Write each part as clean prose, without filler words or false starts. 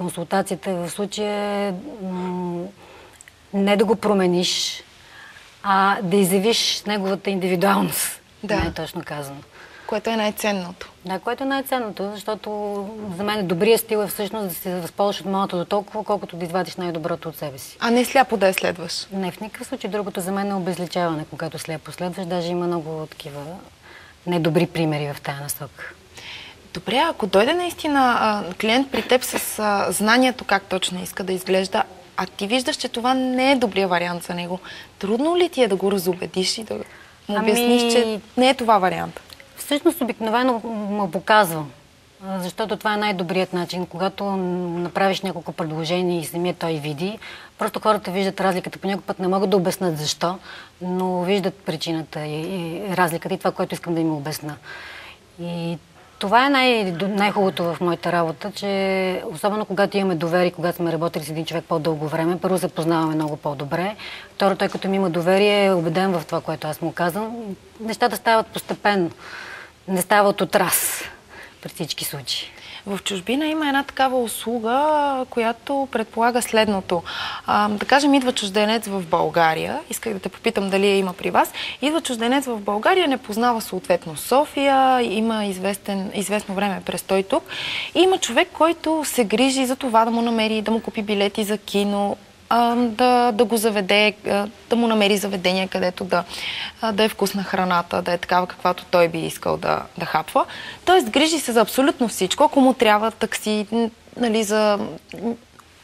консултацията в случая е не да го промениш, а да изявиш неговата индивидуалност. Да. Не е точно казано. Което е най-ценното. Да, което е най-ценното, защото за мен добрият стил е всъщност да се възползваш от малото до толкова, колкото да извадиш най-доброто от себе си. А не сляпо да я следваш. Не, в никакъв случай. Другото за мен е обезличаване, когато сляпо следваш. Даже има много такива недобри примери в тая насока. Добре, ако дойде наистина клиент при теб с знанието как точно иска да изглежда, а ти виждаш, че това не е добрия вариант за него, трудно ли ти е да го разубедиш и да му обясниш, че не е това вариант? Всъщност обикновено му показвам, защото това е най-добрият начин. Когато направиш няколко предложения и самият той види, просто хората виждат разликата. По някой път не могат да обяснат защо, но виждат причината и разликата и това, което искам да им обясна. И това е най-хубавото в моята работа, че особено когато имаме доверие, когато сме работили с един човек по-дълго време, първо се познаваме много по-добре. Второ, той като ми има доверие, е убеден в това, което аз му казвам. Нещата стават постепенно. Не стават от раз при всички случаи. В чужбина има една такава услуга, която предполага следното. Да кажем, идва чужденец в България. Исках да те попитам дали я има при вас. Идва чужденец в България, не познава съответно София, има известно време престой тук. И има човек, който се грижи за това да му намери, да му купи билети за кино, да го заведе, да му намери заведение, където да е вкусна храната, да е такава, каквато той би искал да хапва. Тоест, грижи се за абсолютно всичко. Ако му трябва такси, нали, за,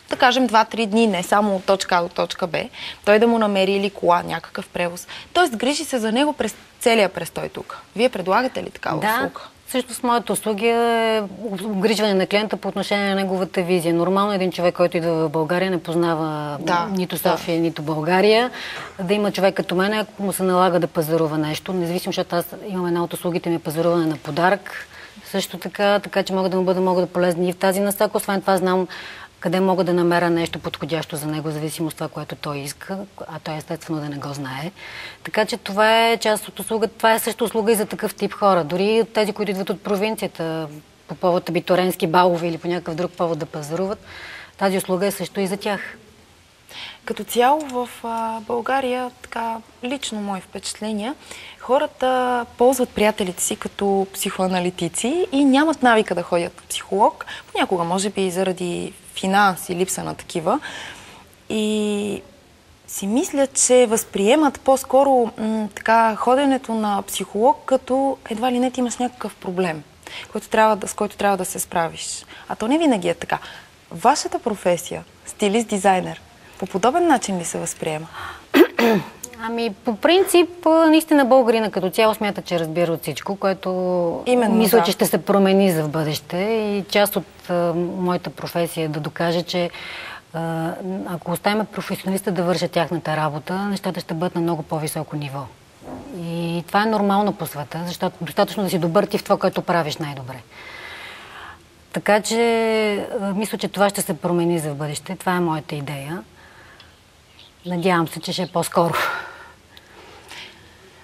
да кажем, 2-3 дни, не само от точка А до точка Б, той да му намери или кола, някакъв превоз. Тоест, грижи се за него през целия престой тук. Вие предлагате ли такава услуга? Всъщност, моята услуга е обгрижване на клиента по отношение на неговата визия. Нормално един човек, който идва в България, не познава нито София, нито България. Да има човек като мен, ако му се налага да пазарува нещо, независимо, защото аз имам една от услугите ми е пазаруване на подарък. Също така че мога да му бъда много полезни и в тази насока. Освен това, знам къде мога да намеря нещо подходящо за него, зависимо от това, което той иска, а той естествено да не го знае. Така че това е част от услуга. Това е също услуга и за такъв тип хора. Дори тези, които идват от провинцията, по повод абитуренски балове или по някакъв друг повод да пазаруват, тази услуга е също и за тях. Като цяло в България, така лично мои впечатления, хората ползват приятелите си като психоаналитици и нямат навика да ходят на психолог. Понякога, може би, заради финанси, липса на такива. И си мисля, че възприемат по-скоро така ходенето на психолог, като едва ли не ти имаш някакъв проблем, с който трябва да се справиш. А то не винаги е така. Вашата професия, стилист, дизайнер, по подобен начин ли се възприема? Ами, по принцип, наистина българина като цяло смята, че разбира от всичко, което мисля, че ще се промени за в бъдеще. И част от моята професия е да докаже, че ако оставим професионалиста да вършат тяхната работа, нещата ще бъдат на много по-високо ниво. И това е нормално по света, защото достатъчно да си добър ти в това, което правиш най-добре. Така че мисля, че това ще се промени за в бъдеще. Това е моята идея. Надявам се, че ще е по-скоро.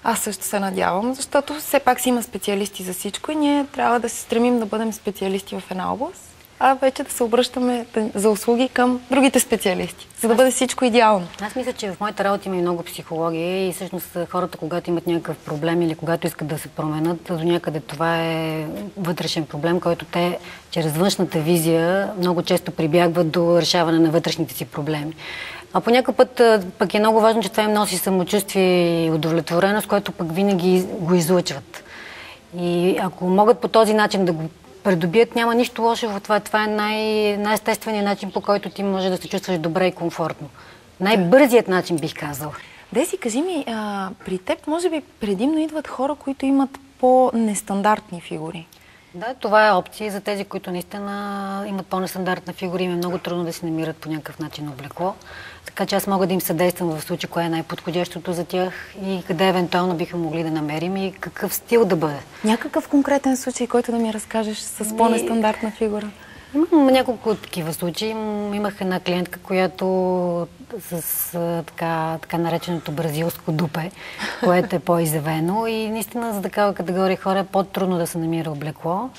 Аз също се надявам, защото все пак си има специалисти за всичко и ние трябва да се стремим да бъдем специалисти в една област, а вече да се обръщаме за услуги към другите специалисти, за да бъде всичко идеално. Аз мисля, че в моята работа има и много психология и всъщност хората, когато имат някакъв проблем или когато искат да се променят, до някъде това е вътрешен проблем, който те чрез външната визия много често прибягват до решаване на вътрешните си проблеми. А по някакъв път пък е много важно, че това им носи самочувствие и удовлетвореност, което пък винаги го излъчват. И ако могат по този начин да го придобият, няма нищо лошо в това. Това е най-естественият начин, по който ти може да се чувстваш добре и комфортно. Най-бързият начин, бих казала. Деси, кажи ми, при теб може би предимно идват хора, които имат по-нестандартни фигури. Да, това е опция за тези, които наистина имат по-нестандартна фигура. Им е много трудно да си намират по някакъв начин облекло. Така че аз мога да им съдействам в случай, кое е най-подходящото за тях и къде евентуално биха могли да намерим и какъв стил да бъде. Някакъв конкретен случай, който да ми разкажеш с по-нестандартна фигура? Имам няколко такива случаи. Имах една клиентка, която с така нареченото бразилско дупе, което е по-изявено и наистина за такава категория хора е по-трудно да се намира облекло.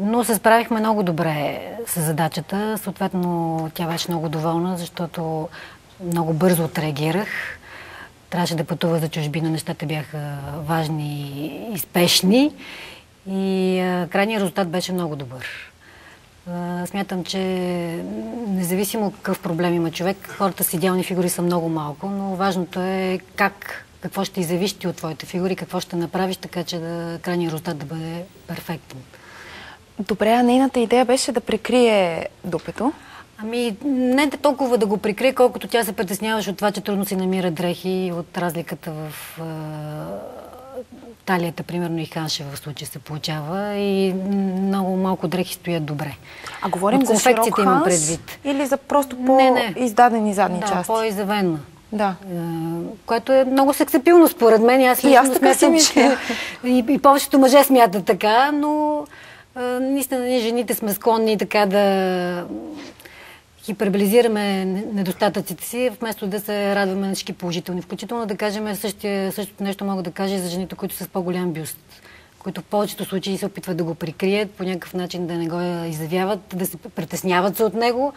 Но се справихме много добре с задачата. Съответно, тя беше много доволна, защото много бързо отреагирах. Трябваше да пътува за чужбина, нещата бяха важни и спешни. И крайният резултат беше много добър. Смятам, че независимо какъв проблем има човек, хората с идеални фигури са много малко, но важното е какво ще зависи от твоите фигури, какво ще направиш, така че крайният резултат да бъде перфектен. Добре, а нейната идея беше да прикрие дупето? Ами, не толкова да го прикрие, колкото тя се притесняваше от това, че трудно си намира дрехи, от разликата в талията, примерно и ханше в случая се получава и много малко дрехи стоят добре. А говорим за широк ханш или за просто по-издадени задни части? Да, по-изявена. Да. Което е много сексапилно според мен. Аз смятам, че и повечето мъже смятат така, но наистина ние жените сме склонни така да хиперболизираме недостатъците си, вместо да се радваме на всички положителни. Включително да кажем същото нещо мога да кажа и за жените, които са с по-голям бюст, които в повечето случаи се опитват да го прикрият, по някакъв начин да не го изявяват, да се притесняват се от него.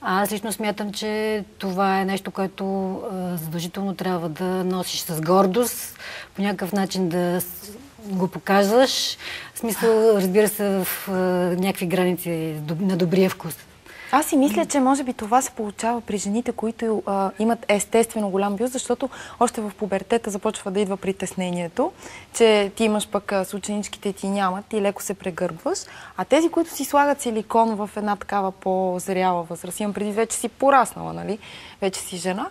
Аз лично смятам, че това е нещо, което задължително трябва да носиш с гордост, по някакъв начин да го показваш. В смисъл, разбира се, в някакви граници на добрия вкус. Аз си мисля, че може би това се получава при жените, които имат естествено голям бюст, защото още в пубертета започва да идва притеснението, че ти имаш пък с ученичките ти нямат и леко се прегърбваш. А тези, които си слагат силикон в една такава по-зряла възраст, имам преди вече си пораснала, нали? Вече си жена,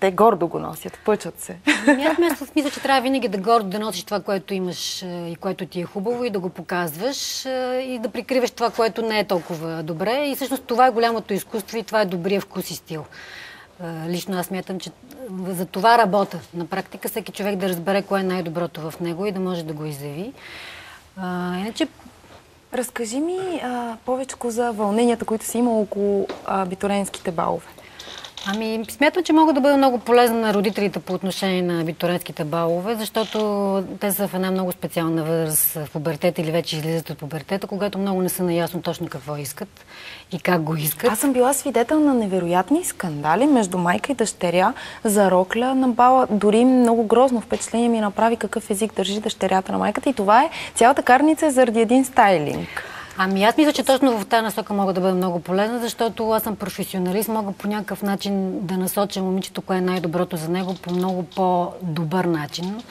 те гордо го носят, пъчат се. Аз мисля, че трябва винаги да гордо да носиш това, което имаш и което ти е хубаво и да го показваш и да прикриваш това, което не е толкова добре. И всъщност това е голямото изкуство и това е добрия вкус и стил. Лично аз смятам, че за това работя. На практика всеки човек да разбере кое е най-доброто в него и да може да го изяви. Иначе... Разкажи ми повече за вълненията, които си имал около абитуриентските балове. Ами, смятам, че мога да бъда много полезна на родителите по отношение на абитуриентските балове, защото те са в една много специална възраст в пубертета или вече излизат от пубертета, когато много не са наясно точно какво искат и как го искат. Аз съм била свидетел на невероятни скандали между майка и дъщеря за рокля на бала. Дори много грозно впечатление ми направи какъв език държи дъщерята на майката и това е цялата карница е заради един стайлинг. Ами аз мисля, че точно в тази насока мога да бъда много полезна, защото аз съм професионалист, мога по някакъв начин да насоча момичето, кое е най-доброто за него по много по-добър начин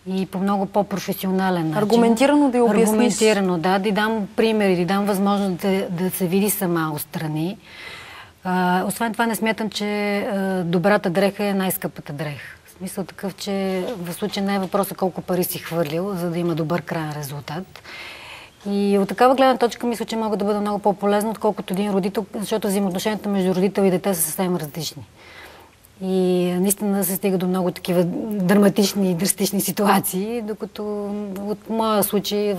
и по много по-професионален начин. Аргументирано да я обясниш. Аргументирано, да да примери, да дам възможност да се види сама отстрани. Освен това не смятам, че добрата дреха е най-скъпата дреха. В смисъл такъв, че в случая не е въпроса колко пари си хвърлил, за да има добър краен резултат. И от такава гледна точка мисля, че мога да бъда много по-полезна, отколкото един родител, защото взаимоотношенията между родител и дете са съвсем различни. И наистина се стига до много такива драматични и драстични ситуации, докато от моя случай,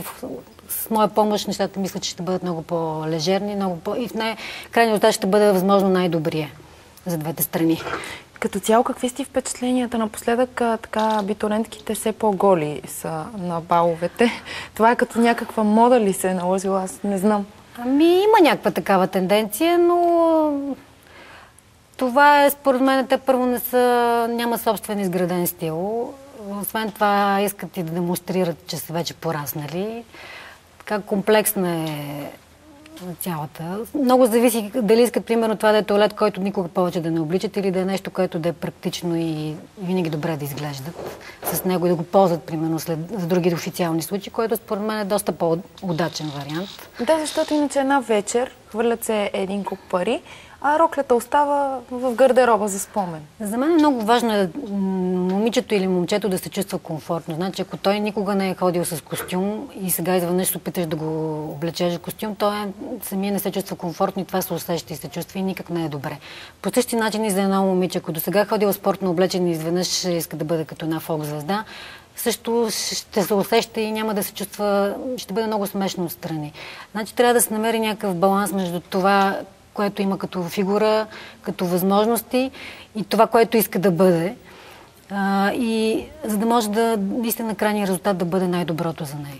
с моя помощ, нещата мисля, че ще бъдат много по-лежерни, и в крайния резултат ще бъде възможно най-добрия за двете страни. Като цяло, какви сте впечатленията? Напоследък така абитуриентките все по-голи са на баловете. Това е като някаква мода ли се е наложила? Аз не знам. Ами има някаква такава тенденция, но това е според мен, те първо няма собствен изграден стил. Освен това искат и да демонстрират, че са вече пораснали. Така комплексна е цялата. Много зависи дали искат, примерно, това да е туалет, който никога повече да не обличат или да е нещо, което да е практично и винаги добре да изглеждат с него и да го ползват, примерно, за други официални случаи, което според мен е доста по-удачен вариант. Да, защото иначе една вечер хвърлят се един куп пари, а роклята остава в гардероба за спомен. За мен е много важно момичето или момчето да се чувства комфортно. Значи, ако той никога не е ходил с костюм и сега изведнъж се опиташ да го облечеш в костюм, той самия не се чувства комфортно и това се усеща и се чувства и никак не е добре. По същия начин и за едно момиче, ако до сега е ходила спортно облечен и изведнъж иска да бъде като една фолк-звезда, също ще се усеща и няма да се чувства, ще бъде много смешно отстрани. Значи трябва да се намери някакъв баланс между това, което има като фигура, като възможности и това, което иска да бъде. И за да може наистина крайният резултат да бъде най-доброто за нея.